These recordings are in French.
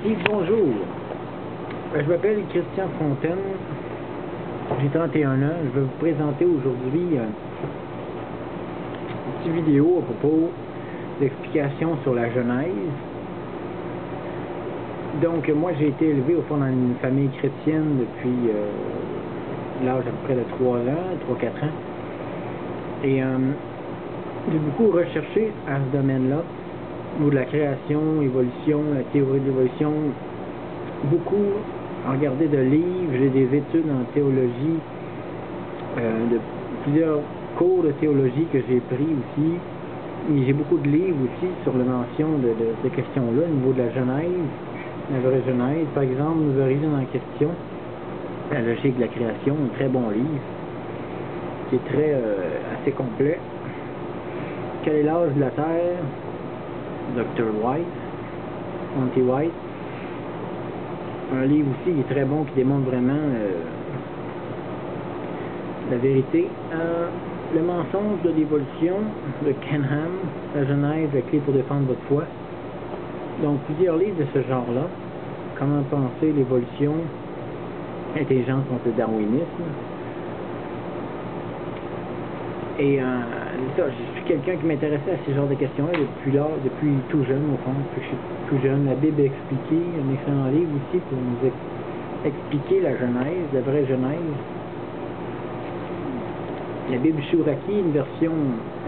Oui, bonjour. Je m'appelle Christian Fontaine. J'ai 31 ans. Je vais vous présenter aujourd'hui une petite vidéo à propos d'explications sur la Genèse. Donc, moi, j'ai été élevé au fond dans une famille chrétienne depuis l'âge à peu près de 3 ans, 3-4 ans. Et j'ai beaucoup recherché à ce domaine-là, au niveau de la création, l'évolution, la théorie de l'évolution. Beaucoup regardé de livres, j'ai des études en théologie, de plusieurs cours de théologie que j'ai pris aussi. Et j'ai beaucoup de livres aussi sur la mention de ces questions-là, au niveau de la Genèse, la vraie Genèse. Par exemple, Nos origines en question, la logique de la création, un très bon livre, qui est très assez complet. Quel est l'âge de la Terre? Dr. White, Monty White. Un livre aussi qui est très bon, qui démontre vraiment la vérité. Le mensonge de l'évolution de Ken Ham, la Genèse, la clé pour défendre votre foi. Donc plusieurs livres de ce genre-là. Comment penser l'évolution, intelligence contre le darwinisme. Et ça, je suis quelqu'un qui m'intéressait à ce genre de questions-là depuis tout jeune, au fond, depuis que je suis tout jeune. La Bible expliquée, un excellent livre aussi pour nous expliquer la Genèse, la vraie Genèse. La Bible Shuraki, une version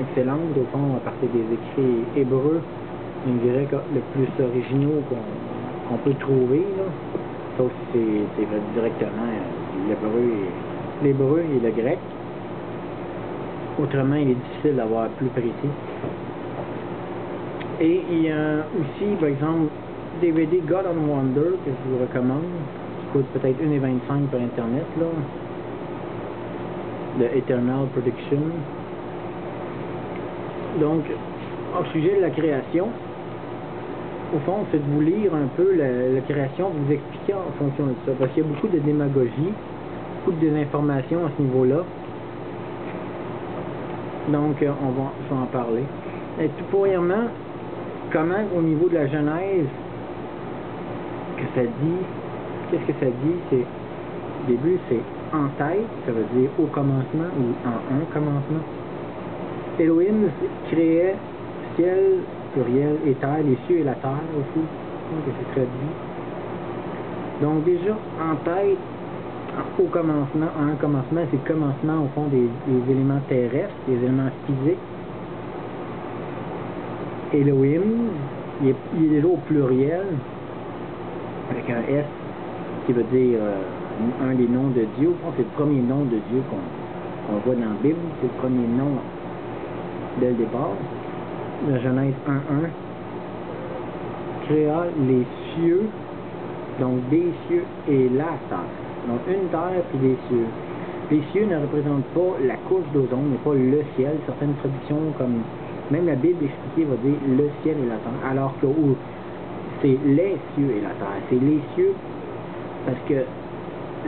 excellente, au fond, à partir des écrits hébreux, je dirais le plus originaux qu'on peut trouver, là. Sauf si c'est directement l'hébreu et le grec. Autrement, il est difficile d'avoir plus précis. Et il y a aussi, par exemple, DVD God on Wonder, que je vous recommande, qui coûte peut-être 1,25 par Internet, là, de Eternal Prediction. Donc, au sujet de la création, au fond, c'est de vous lire un peu la création, de vous expliquer en fonction de ça, parce qu'il y a beaucoup de démagogie, beaucoup de désinformation à ce niveau-là. Donc, je vais en parler. Et tout premièrement, comment, au niveau de la Genèse, que ça dit, qu'est-ce que ça dit? C'est, au début, c'est en tête, ça veut dire au commencement ou en un commencement. Elohim créait ciel, pluriel, et terre, les cieux et la terre aussi, que c'est traduit. Donc, déjà, en tête, au commencement, en un commencement, c'est le commencement au fond des éléments terrestres, des éléments physiques. Elohim, il est déjà au pluriel, avec un S qui veut dire un des noms de Dieu. Au fond, c'est le premier nom de Dieu qu'on voit dans la Bible, c'est le premier nom dès le départ. La Genèse 1.1 créa les cieux, donc des cieux et la terre. Donc une terre puis des cieux. Les cieux ne représentent pas la couche d'ozone, mais pas le ciel. Certaines traductions, comme même la Bible expliquée, va dire le ciel et la terre, alors que c'est les cieux et la terre. C'est les cieux parce que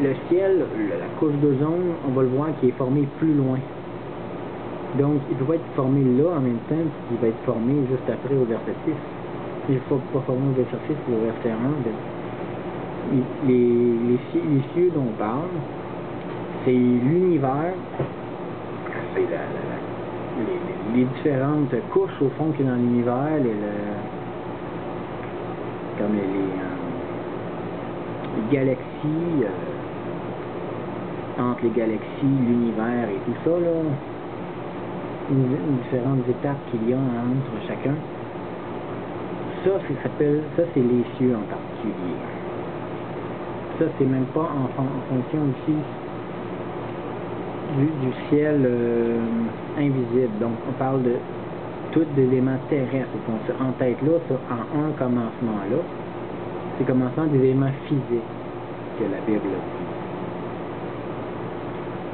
le ciel, la couche d'ozone, on va le voir qui est formé plus loin. Donc il ne peut pas être formé là en même temps, puis il va être formé juste après au verset 6. Il ne faut pas former au verset 6 ou au verset 1. Les cieux dont on parle, c'est l'univers, c'est les différentes couches au fond qu'il y a dans l'univers, comme les galaxies, entre les galaxies, l'univers et tout ça, là, différentes étapes qu'il y a entre chacun. Ça c'est les cieux en particulier. Ça, c'est même pas en fonction aussi du ciel invisible. Donc, on parle de tous des éléments terrestres. En tête là, ça, en un commencement là, c'est le commencement des éléments physiques que la Bible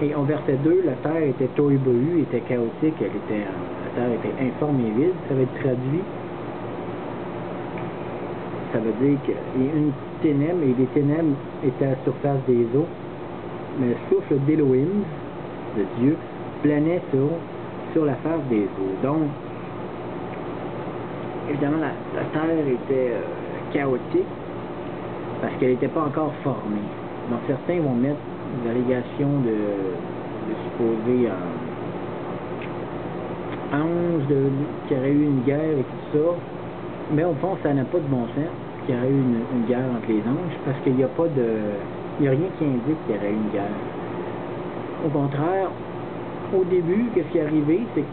dit. Et au verset 2, la terre était tohu-bohu, était chaotique, la terre était informe et vide. Ça va être traduit. Ça veut dire qu'il y a une ténèbre, et les ténèbres étaient à la surface des eaux, mais le souffle d'Elohim, de Dieu, planait sur la face des eaux. Donc, évidemment, la terre était chaotique, parce qu'elle n'était pas encore formée. Donc certains vont mettre des allégations de supposer anges, qu'il y aurait eu une guerre et tout ça. Mais au fond, ça n'a pas de bon sens qu'il y aurait eu une guerre entre les anges, parce qu'il n'y a pas de... Il n'y a rien qui indique qu'il y aurait eu une guerre. Au contraire, au début, qu'est-ce qui est arrivé, c'est que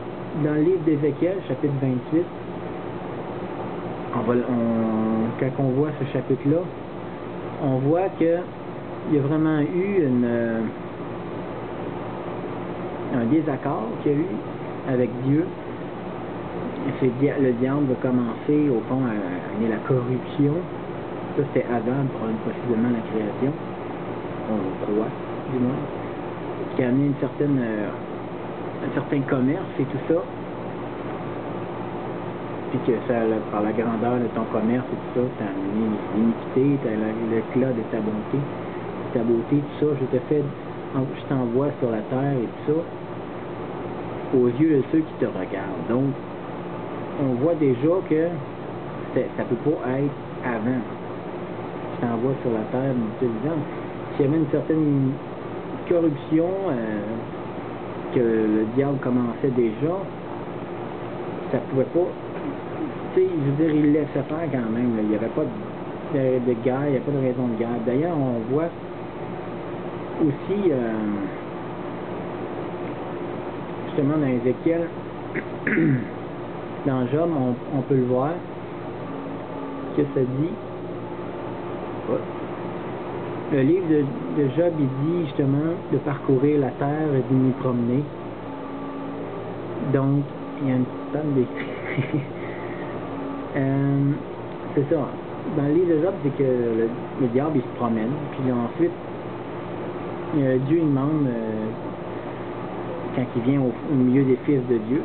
dans le livre d'Ézéchiel, chapitre 28, quand on voit ce chapitre-là, on voit qu'il y a vraiment eu un désaccord qu'il y a eu avec Dieu. Le diable va commencer, au fond, à amener la corruption. Ça, c'était avant, possiblement, la création. On croit, du moins. Qui a amené un certain commerce et tout ça. Puis que ça, par la grandeur de ton commerce et tout ça, t'as amené l'iniquité, t'as l'éclat de ta bonté, tout ça. Je t'envoie sur la terre et tout ça, aux yeux de ceux qui te regardent. Donc, on voit déjà que ça peut pas être avant. Je t'envoie sur la terre, s'il y avait une certaine corruption, que le diable commençait déjà, ça pouvait pas, tu sais, je veux dire, il laissait faire quand même, là. Il n'y avait pas de guerre, il n'y avait pas de raison de guerre. D'ailleurs, on voit aussi, justement dans Ézéchiel, dans Job, on peut le voir, que ça dit. Le livre de Job, il dit justement de parcourir la terre et de m'y promener. Donc, il y a une petite panne d'écrit. C'est ça. Dans le livre de Job, c'est que le diable, il se promène. Puis ensuite, Dieu, il demande, quand il vient au milieu des fils de Dieu,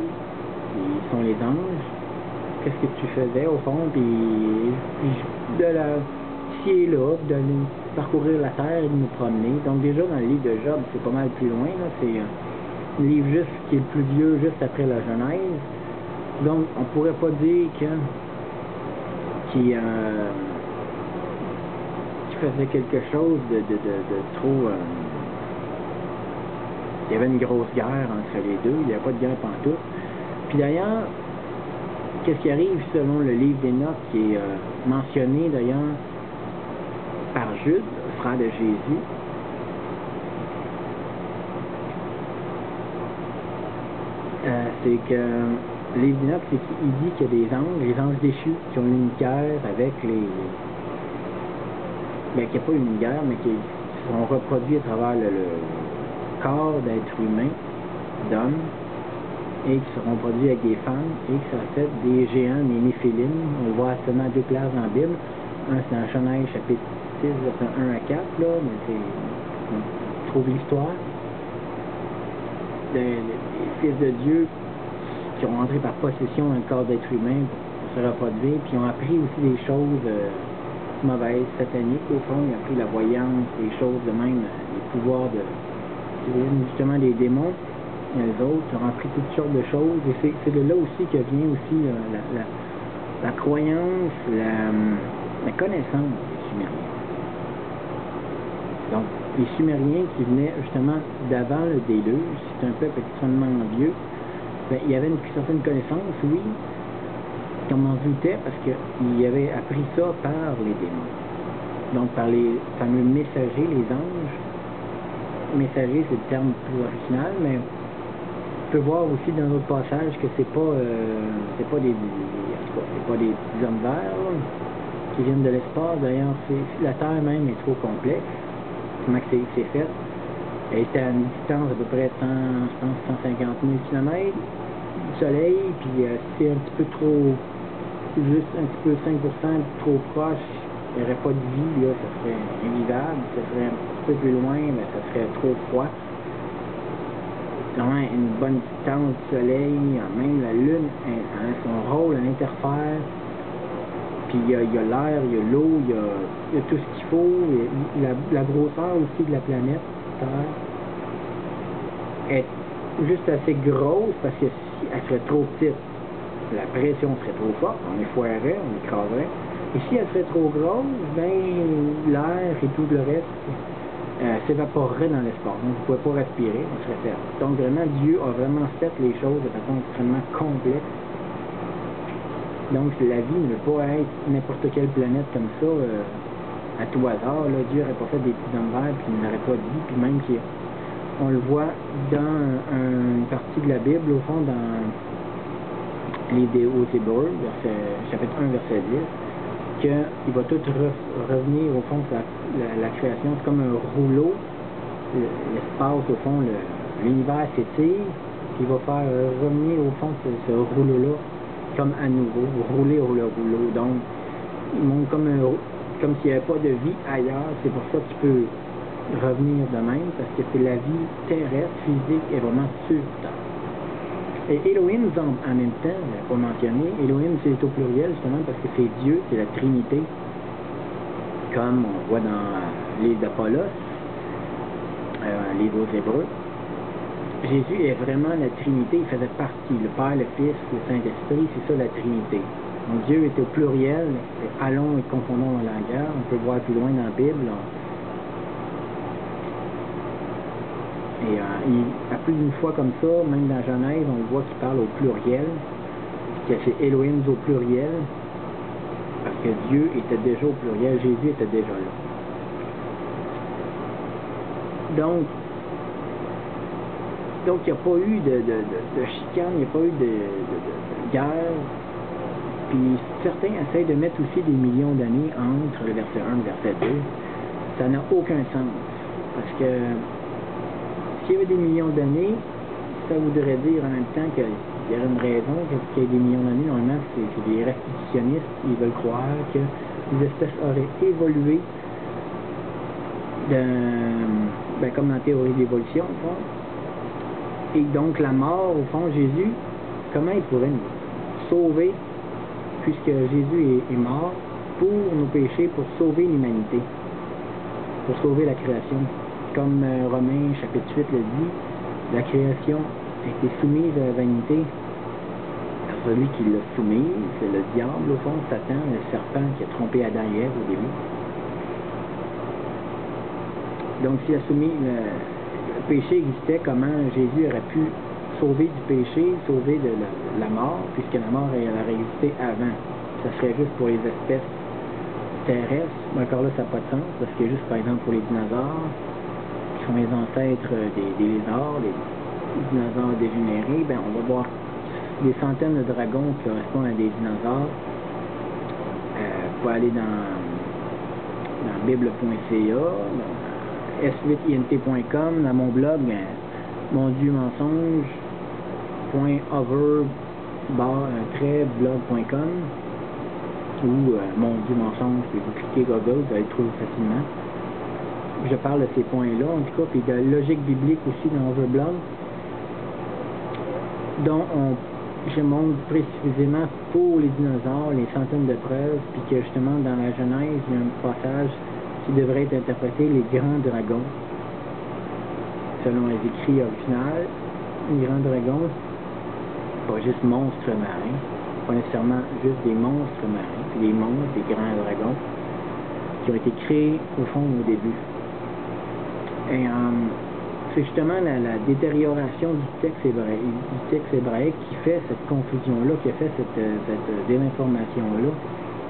ils sont les anges, qu'est-ce que tu faisais au fond, puis de la et là, d'aller parcourir la terre et de nous promener. Donc déjà dans le livre de Job, c'est pas mal plus loin, là. C'est un livre juste qui est le plus vieux, juste après la Genèse. Donc on pourrait pas dire qu'il faisait quelque chose de trop... il y avait une grosse guerre entre les deux, il n'y a pas de guerre pantoute. Puis d'ailleurs, qu'est-ce qui arrive selon le livre d'Enoch, qui est mentionné d'ailleurs par Jude, frère de Jésus. C'est que le livre d'Enoch, c'est qu'il dit qu'il y a des anges, les anges déchus, qui ont eu une guerre avec les... Ben, qui n'y a pas eu une guerre, mais qui sont reproduits à travers le corps d'êtres humains, d'hommes, et qui seront produits avec des femmes, et que ça fait des géants, des néphilim. On voit seulement deux places dans la Bible. Un, c'est dans Genèse, chapitre 6, versets 1 à 4, là, mais on trouve l'histoire des fils de Dieu qui ont entré par possession dans le corps d'être humain pour se reproduire, puis ils ont appris aussi des choses mauvaises, sataniques, au fond. Ils ont appris la voyance, des choses de même, les pouvoirs justement des démons. Et les autres ont appris toutes sortes de choses, et c'est de là aussi que vient aussi la croyance, la connaissance des Sumériens. Donc, les Sumériens qui venaient justement d'avant le déluge, c'est un peuple extrêmement vieux, ben, il y avait une certaine connaissance, oui, comme on se doutait, parce qu'ils avaient appris ça par les démons. Donc, par les fameux messagers, les anges. Messagers, c'est le terme plus original, mais on peut voir aussi dans d'autres passages que c'est pas des petits hommes verts là, qui viennent de l'espace. D'ailleurs, la Terre même est trop complexe. Comment c'est fait? Elle est à une distance à peu près 150 000 km du Soleil, puis c'est un petit peu trop, juste un petit peu 5% trop proche, il n'y aurait pas de vie, là, ça serait invivable. Ça serait un petit peu plus loin, mais ça serait trop froid. Vraiment une bonne distance du Soleil, même la Lune a son rôle, elle interfère. Puis il y a l'air, il y a l'eau, il y a tout ce qu'il faut, la grosseur aussi de la planète Terre est juste assez grosse parce que si elle serait trop petite, la pression serait trop forte, on effoirerait, on écraserait. Et si elle serait trop grosse, ben l'air et tout le reste s'évaporerait dans l'espace. Donc vous ne pouvez pas respirer, on serait fait. Donc vraiment, Dieu a vraiment fait les choses de façon extrêmement complexe. Donc la vie ne veut pas être n'importe quelle planète comme ça, à tout hasard. Là. Dieu n'aurait pas fait des petits hommes verts puis il n'aurait pas de vie, puis même on le voit dans une partie de la Bible, au fond, dans les aux Hébreux, chapitre 1, verset 10, qu'il va tout revenir au fond de la création. C'est comme un rouleau, l'espace au fond, l'univers s'étire, puis il va faire revenir au fond ce rouleau-là comme à nouveau, rouler le rouleau. Donc, il montre comme s'il n'y avait pas de vie ailleurs. C'est pour ça que tu peux revenir de même, parce que c'est la vie terrestre, physique, est vraiment sur Terre. Et Elohim, en même temps, pour mentionner, Elohim c'est au pluriel justement parce que c'est Dieu, c'est la Trinité, comme on voit dans l'île d'Apollos, livre aux Hébreux. Jésus est vraiment la Trinité, il faisait partie, le Père, le Fils, le Saint-Esprit, c'est ça la Trinité. Donc Dieu est au pluriel, allons et confondons la langage, on peut voir plus loin dans la Bible. Et à plus d'une fois comme ça, même dans Genèse, on le voit qu'il parle au pluriel, que c'est Elohim au pluriel, parce que Dieu était déjà au pluriel, Jésus était déjà là. Donc il n'y a pas eu de chicane, il n'y a pas eu de guerre, puis certains essayent de mettre aussi des millions d'années entre le verset 1 et le verset 2. Ça n'a aucun sens, parce que s'il y avait des millions d'années, ça voudrait dire en même temps qu'il y aurait une raison qu'il y ait des millions d'années. Normalement, c'est des restitutionnistes, ils veulent croire que les espèces auraient évolué comme dans la théorie de l'évolution, au fond. Et donc la mort, au fond, Jésus, comment il pourrait nous sauver, puisque Jésus est mort pour nos péchés, pour sauver l'humanité, pour sauver la création. Comme Romains chapitre 8 le dit, la création a été soumise à la vanité par celui qui l'a soumise, c'est le diable au fond, Satan, le serpent qui a trompé Adam et Ève au début. Donc s'il a soumis, le péché existait, comment Jésus aurait pu sauver du péché, sauver de la mort, puisque la mort elle aurait existé avant. Ça serait juste pour les espèces terrestres, mais encore là ça n'a pas de sens, parce que juste par exemple pour les dinosaures, sont les ancêtres des lézards, les dinosaures dégénérés, ben on va voir des centaines de dragons qui correspondent à des dinosaures. Vous pouvez aller dans bible.ca, s8int.com, dans mon blog, mondieuxmensonges.over-blog.com ou Mon Dieu mensonge, vous cliquez Google, vous allez le trouver facilement. Je parle de ces points-là, en tout cas, puis de la logique biblique aussi dans Overblog, dont je montre précisément pour les dinosaures les centaines de preuves, puis que justement dans la Genèse, il y a un passage qui devrait être interprété les grands dragons. Selon les écrits originaux, les grands dragons, pas juste monstres marins, pas nécessairement juste des monstres marins, c'est des monstres, des grands dragons, qui ont été créés au fond au début. Et c'est justement la détérioration du texte hébraïque qui fait cette confusion-là, qui a fait cette désinformation-là,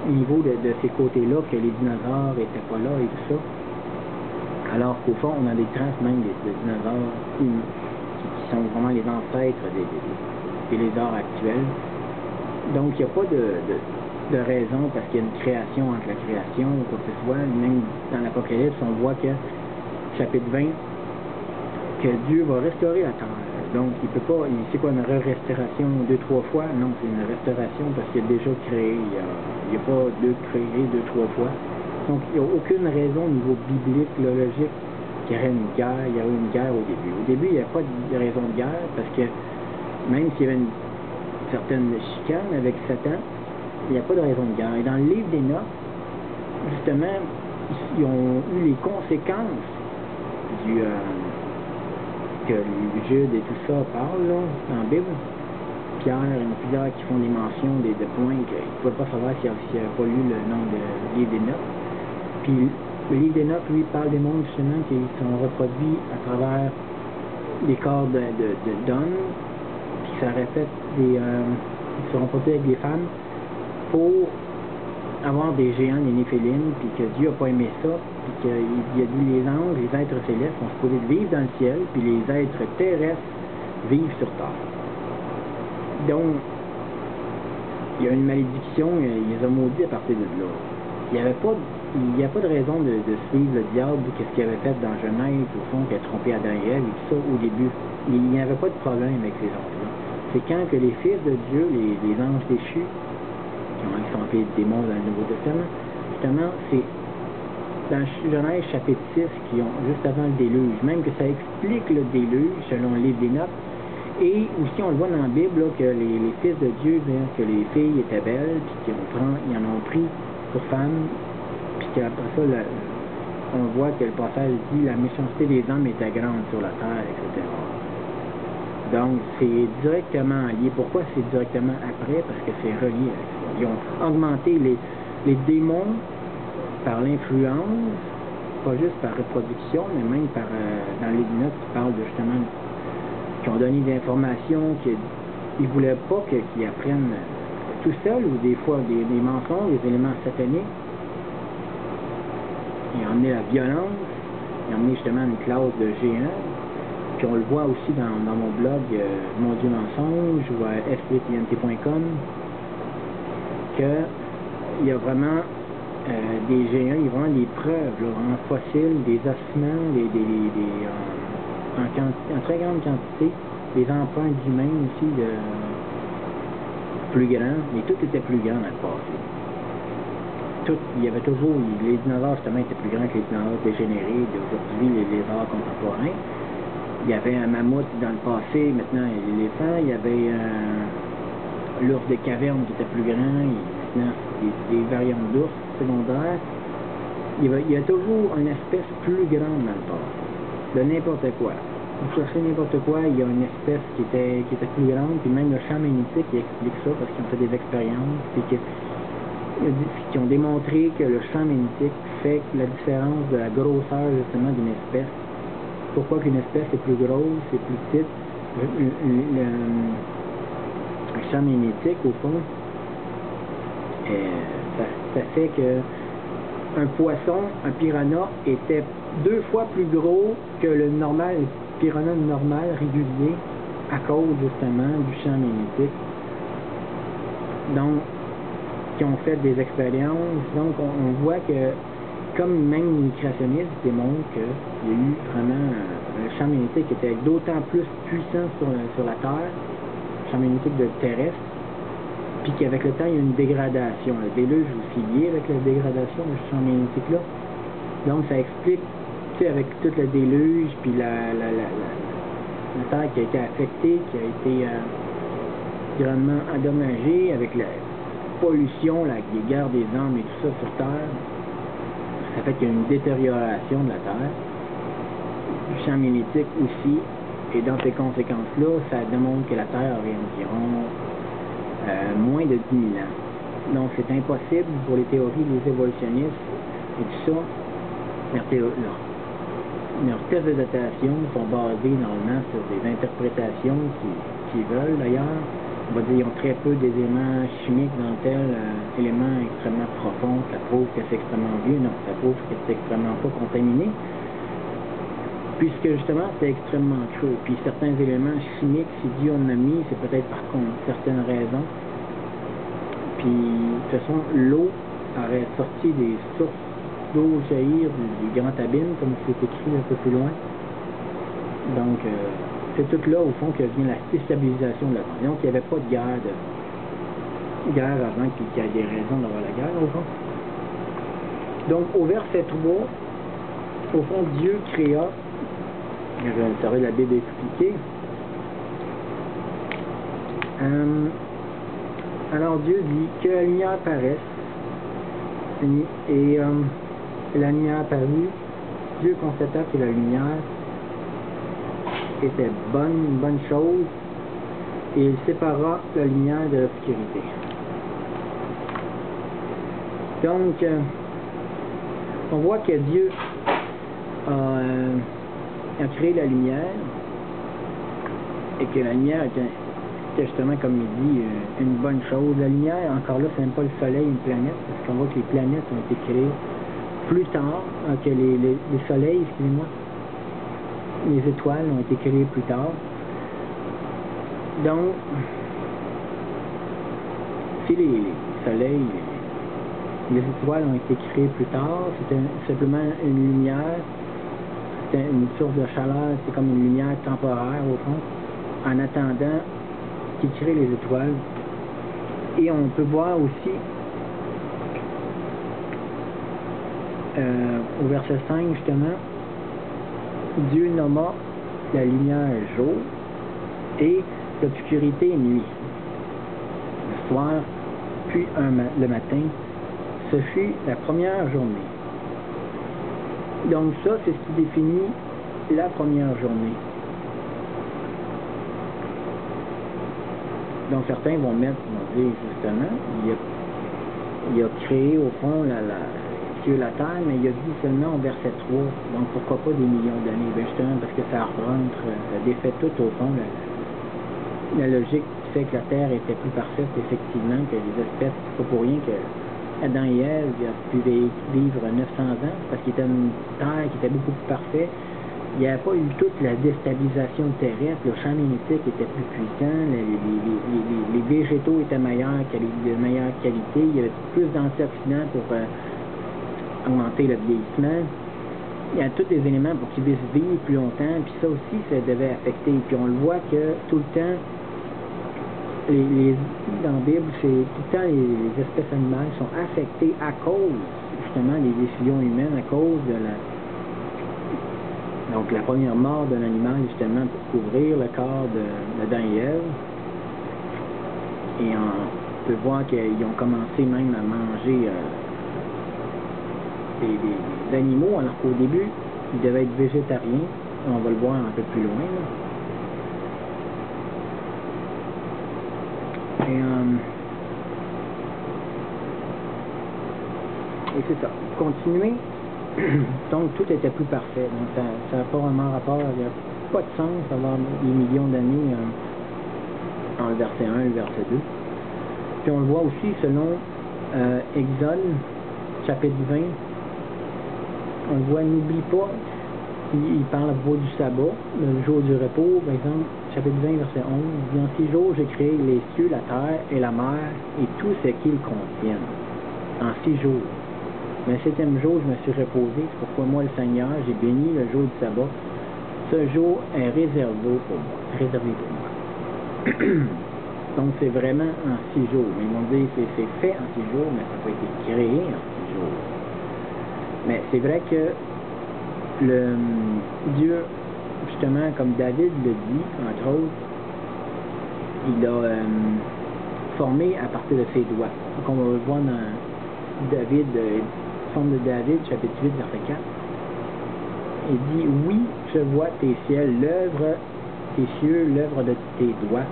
au niveau de ces côtés-là, que les dinosaures n'étaient pas là et tout ça. Alors qu'au fond, on a des traces même des dinosaures qui sont vraiment les ancêtres des lézards actuels. Donc il n'y a pas de raison, parce qu'il y a une création entre la création ou quoi que ce soit. Même dans l'Apocalypse, on voit que chapitre 20, que Dieu va restaurer la terre. Donc, il peut pas, c'est quoi une restauration 2-3 fois? Non, c'est une restauration parce qu'il a déjà créé. Il n'y a pas créé 2-3 fois. Donc, il n'y a aucune raison au niveau biblique, logique, qu'il y aurait une guerre. Il y aurait une guerre au début. Au début, il n'y a pas de raison de guerre parce que même s'il y avait une certaine chicane avec Satan, il n'y a pas de raison de guerre. Et dans le livre d'Enoch, justement, ils ont eu les conséquences que les Judes et tout ça parlent là, dans la Bible, plusieurs qui font des mentions de points qu'ils ne pouvaient pas savoir s'ils n'avaient pas lu le nom de livre des notes. Puis le livre des notes, lui, parle des mondes justement qui sont reproduits à travers des corps d'hommes, puis ça répète qui seront reproduits avec des femmes pour avoir des géants, des néphilim, puis que Dieu n'a pas aimé ça, puis qu'il a dit les anges, les êtres célestes sont supposés vivre dans le ciel, puis les êtres terrestres vivent sur terre. Donc, il y a une malédiction, il les a maudits à partir de là. Il n'y a pas de raison de suivre le diable, qu'est-ce qu'il avait fait dans Genèse, au fond, qui a trompé Adam et Ève, et tout ça, au début. Il n'y avait pas de problème avec ces anges-là. C'est quand que les fils de Dieu, les anges déchus, qui sont appelés démons dans le Nouveau Testament, justement, c'est dans Genèse chapitre 6, qui ont juste avant le déluge, même que ça explique le déluge selon le livre des notes, et aussi on le voit dans la Bible, là, que les fils de Dieu, bien, que les filles étaient belles, puis qu'ils en ont pris pour femmes, puis qu'après ça, on voit que le passage dit la méchanceté des hommes était grande sur la terre, etc. Donc, c'est directement lié. Pourquoi c'est directement après? Parce que c'est relié avec ça. Ils ont augmenté les démons par l'influence, pas juste par reproduction, mais même par dans les notes qui parlent de, justement, qui ont donné des informations qu'ils ne voulaient pas qu'ils apprennent tout seuls, ou des fois des mensonges, des éléments sataniques. Ils ont amené la violence, ils ont amené justement une classe de géants. Puis on le voit aussi dans mon blog Mon Dieu Mensonge ou à fptnt.com qu'il y a vraiment des géants, il y a vraiment des preuves là, en fossiles, des ossements, en très grande quantité, des empreintes d'humains aussi plus grands, mais tout était plus grand dans le passé. Il y avait toujours, les dinosaures justement étaient plus grands que les dinosaures dégénérés d'aujourd'hui, les lézards contemporains. Il y avait un mammouth dans le passé, maintenant l'éléphant, il y avait l'ours des cavernes qui était plus grand, maintenant des variantes d'ours secondaires. Il y a toujours une espèce plus grande dans le passé, de n'importe quoi. Vous cherchez n'importe quoi, il y a une espèce qui était plus grande, puis même le champ magnétique il explique ça parce qu'ils ont fait des expériences, puis qui ont démontré que le champ magnétique fait la différence de la grosseur justement d'une espèce. Pourquoi qu'une espèce est plus grosse, est plus petite? Le champ magnétique, au fond, ça fait que un poisson, un piranha, était 2 fois plus gros que le piranha normal, régulier, à cause justement du champ magnétique. Donc, qui ont fait des expériences, donc on voit que comme même les créationnistes démontrent qu'il y a eu vraiment un champ magnétique qui était d'autant plus puissant sur la Terre, un champ magnétique terrestre, puis qu'avec le temps, il y a une dégradation. Le déluge aussi lié avec la dégradation de ce champ magnétique-là. Donc, ça explique, tu sais, avec tout le déluge, puis la Terre qui a été affectée, qui a été grandement endommagée, avec la pollution, les guerres des hommes et tout ça sur Terre, ça fait qu'il y a une détérioration de la Terre, du champ magnétique aussi, et dans ces conséquences-là, ça démontre que la Terre aurait environ moins de 10 000 ans. Donc c'est impossible pour les théories des évolutionnistes et tout ça. Leurs tests de datation sont basés normalement sur des interprétations qui veulent d'ailleurs. On va dire qu'ils ont très peu d'éléments chimiques dans tel élément extrêmement profond, ça prouve que c'est extrêmement vieux, non, ça prouve que c'est extrêmement pas contaminé, puisque justement c'est extrêmement creux. Puis certains éléments chimiques, si Dieu en a mis, c'est peut-être par contre certaines raisons. Puis de toute façon, l'eau aurait sorti des sources d'eau jaillir du grand abîme, comme c'est écrit un peu plus loin. Donc c'est tout là, au fond, que vient la déstabilisation de la Terre. Donc, il n'y avait pas de guerre avant qu'il y ait des raisons d'avoir la guerre, au fond. Donc, au verset 3, au fond, Dieu créa, je vais servir la Bible expliquée. Alors, Dieu dit que la lumière paraisse, et la lumière apparut. Dieu constata que la lumière était une bonne chose, et il séparera la lumière de l'obscurité. Donc, on voit que Dieu a créé la lumière et que la lumière était justement, comme il dit, une bonne chose. La lumière, encore là, c'est même pas le soleil, une planète, parce qu'on voit que les planètes ont été créées plus tard que les soleils, excusez-moi. Les étoiles ont été créées plus tard. Donc, si les soleils, les étoiles ont été créées plus tard, c'était simplement une lumière, c'était une source de chaleur, c'est comme une lumière temporaire au fond, en attendant qu'il crée les étoiles. Et on peut voir aussi au verset 5 justement, Dieu nomma la lumière jour et l'obscurité nuit. Le soir, puis le matin, ce fut la première journée. Donc ça, c'est ce qui définit la première journée. Donc certains vont dire justement, il a créé au fond la terre, mais il a dit seulement au verset 3, donc pourquoi pas des millions d'années? Ben justement parce que ça rentre, ça défait tout au fond la logique qui fait que la terre était plus parfaite effectivement, que les espèces, c'est pas pour rien que Adam et Ève pu vivre 900 ans, parce qu'il était une terre qui était beaucoup plus parfaite. Il n'y avait pas eu toute la déstabilisation terrestre, le champ magnétique était plus puissant, les végétaux étaient meilleurs, de meilleure qualité, il y avait plus d'antioxydants pour augmenter le vieillissement. Il y a tous des éléments pour qu'ils puissent vivre plus longtemps, puis ça aussi, ça devait affecter. Puis on le voit que tout le temps, dans la Bible, c'est tout le temps les espèces animales sont affectées à cause, justement, des décisions humaines, à cause de donc la première mort d'un animal, justement, pour couvrir le corps d'Adam et Ève. Et on peut voir qu'ils ont commencé même à manger des animaux, alors qu'au début, ils devaient être végétariens. On va le voir un peu plus loin, là. Et c'est ça. Continuer. Donc tout était plus parfait. Donc ça n'a pas vraiment rapport, il n'y a pas de sens d'avoir des millions d'années en le verset 1 et le verset 2. Puis on le voit aussi selon Exode, chapitre 20. On le voit, n'oublie pas, il parle à propos du sabbat, le jour du repos, par exemple, chapitre 20, verset 11. Il dit, en 6 jours, j'ai créé les cieux, la terre et la mer et tout ce qu'ils contiennent. En 6 jours. Mais le 7e jour, je me suis reposé. C'est pourquoi moi, le Seigneur, j'ai béni le jour du sabbat. Ce jour est réservé pour moi. Donc, c'est vraiment en 6 jours. Ils m'ont dit c'est fait en 6 jours, mais ça n'a pas été créé en 6 jours. Mais c'est vrai que Dieu, justement, comme David le dit, entre autres, il a formé à partir de ses doigts. Donc, on va le voir dans David, de David, chapitre 8, verset 4. Il dit, oui, je vois tes cieux, l'œuvre de tes doigts,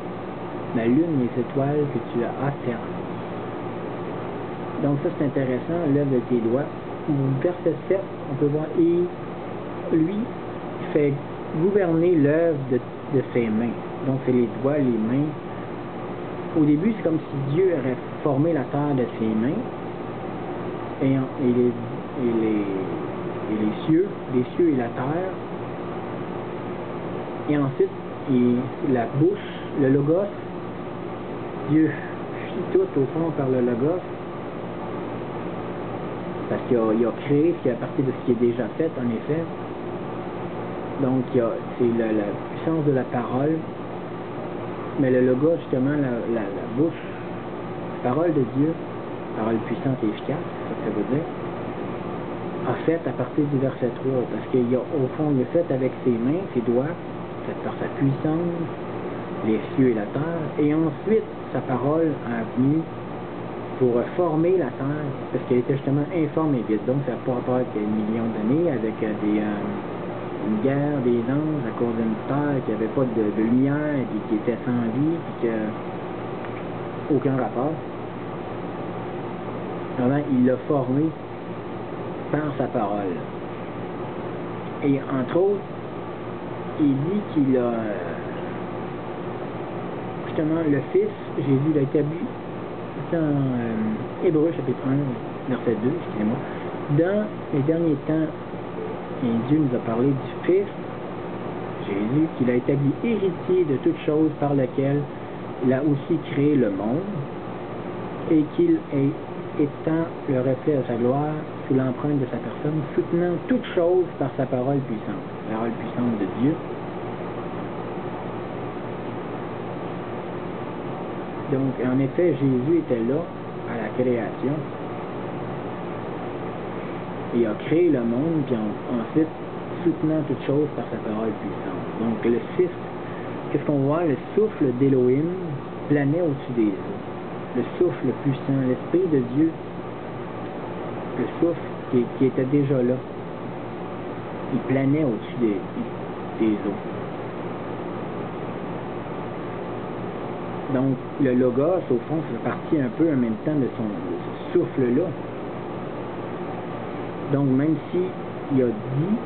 la lune, les étoiles que tu as asservies. Donc ça c'est intéressant, l'œuvre de tes doigts. Au verset 7, on peut voir, et lui fait gouverner l'œuvre de ses mains. Donc c'est les doigts, les mains. Au début, c'est comme si Dieu aurait formé la terre de ses mains. Et les cieux et la terre. Et ensuite, la bouche, le logos, Dieu fit tout au fond par le logos, parce qu'il a créé ce qui est à partir de ce qui est déjà fait, en effet. Donc, c'est la puissance de la parole, mais le logos, justement, la bouche, la parole de Dieu, parole puissante et efficace, c'est ce que ça veut dire, a fait à partir du verset 3, parce qu'au fond, il a fait avec ses mains, ses doigts, fait par sa puissance, les cieux et la terre, et ensuite, sa parole a venu pour former la terre, parce qu'elle était justement informe et vide, donc ça n'a pas rapport avec des millions d'années, avec une guerre des anges à cause d'une terre qui n'avait pas de lumière, et qui était sans vie, puis que aucun rapport. Vraiment, il l'a formé par sa parole. Et entre autres, il dit qu'il a justement le Fils, Jésus l'a établi dans Hébreux chapitre 1, verset 2, excusez-moi. Dans les derniers temps, et Dieu nous a parlé du Fils, Jésus, qu'il a établi héritier de toutes choses par lequel il a aussi créé le monde, et qu'il est étant le reflet de sa gloire sous l'empreinte de sa personne, soutenant toutes choses par sa parole puissante, la parole puissante de Dieu. Donc, en effet, Jésus était là à la création. Il a créé le monde, puis ensuite, soutenant toutes choses par sa parole puissante. Donc, le Fils, qu'est-ce qu'on voit? Le souffle d'Élohim planait au-dessus des eaux. Le souffle puissant, l'Esprit de Dieu, le souffle qui était déjà là. Il planait au-dessus des eaux. Donc, le Logos, au fond, fait partie un peu en même temps de ce souffle-là. Donc, même si il a dit,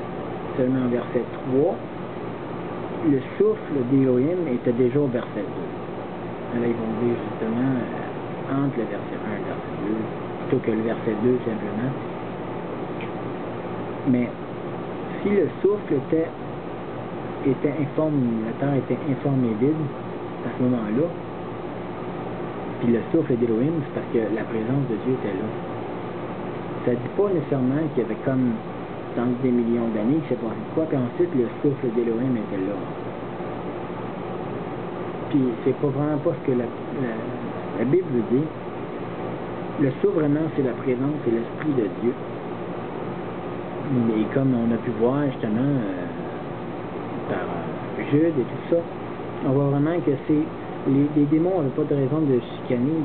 seulement en verset 3, le souffle d'Élohim était déjà au verset 2. Là, ils vont dire justement entre le verset 1 et le verset 2, plutôt que le verset 2 simplement. Mais si le souffle était informe, la terre était informe et vide à ce moment-là, puis le souffle d'Élohim, c'est parce que la présence de Dieu était là. Ça ne dit pas nécessairement qu'il y avait comme dans des millions d'années que c'est passé quoi, puis ensuite le souffle d'Élohim était là. Puis c'est pas vraiment pas ce que la Bible veut dire. Le souffle vraiment c'est la présence et l'Esprit de Dieu. Mais comme on a pu voir justement par Jude et tout ça, on voit vraiment que c'est les démons n'avaient pas de raison de chicaner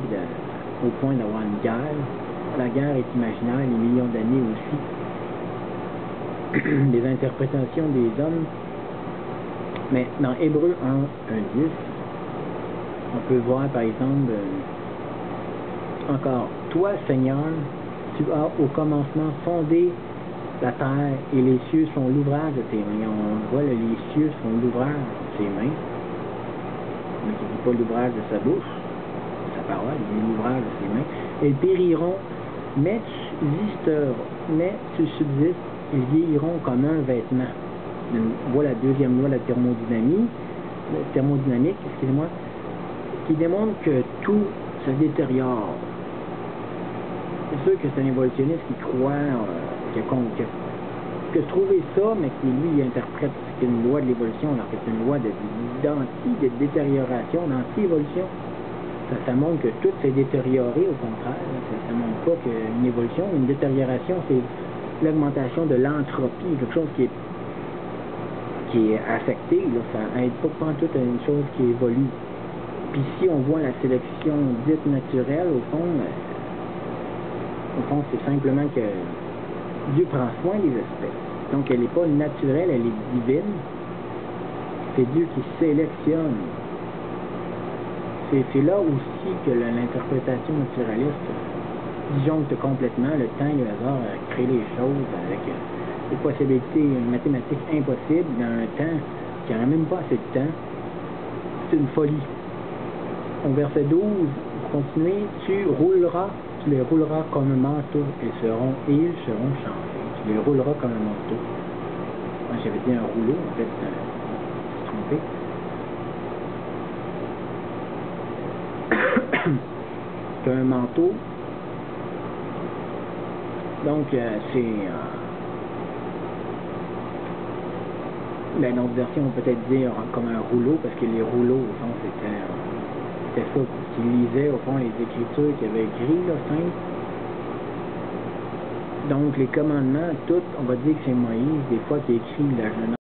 au point d'avoir une guerre. La guerre est imaginaire, les millions d'années aussi. Les interprétations des hommes. Mais dans Hébreux 1, 10, on peut voir par exemple encore, toi Seigneur, tu as au commencement fondé la terre et les cieux sont l'ouvrage de tes mains. On voit les cieux sont l'ouvrage de ses mains. Mais qui ne dit pas l'ouvrage de sa bouche, de sa parole, il dit l'ouvrage de ses mains. Elles périront, mais tu subsistes, ils vieilliront comme un vêtement. On voit la deuxième loi de la thermodynamique, excusez-moi, qui démontre que tout se détériore. C'est sûr que c'est un évolutionniste qui croit que trouver ça, mais qui lui interprète que c'est une loi de l'évolution, alors que c'est une loi de détérioration, d'anti-évolution. Ça montre que tout s'est détérioré, au contraire. Ça montre pas qu'une évolution, une détérioration, c'est l'augmentation de l'entropie, quelque chose qui est affecté. Là, ça n'aide pas tout à une chose qui évolue. Puis si on voit la sélection dite naturelle, au fond c'est simplement que Dieu prend soin des espèces. Donc elle n'est pas naturelle, elle est divine. C'est Dieu qui sélectionne. C'est là aussi que l'interprétation naturaliste disjoncte complètement le temps et le hasard à créer les choses avec des possibilités mathématiques impossibles dans un temps qui n'aurait même pas assez de temps. C'est une folie. Au verset 12, pour continuer, tu les rouleras comme un manteau et ils seront changés. Tu les rouleras comme un manteau. Moi j'avais dit un rouleau, en fait, je me suis trompé. C'est un manteau. Donc c'est dans d'autres versions on peut peut-être dire comme un rouleau, parce que les rouleaux au fond c'était ça qu'ils lisaient au fond les écritures qu'il avait écrites là, simples. Donc les commandements, tout, on va dire que c'est Moïse des fois qui écrit la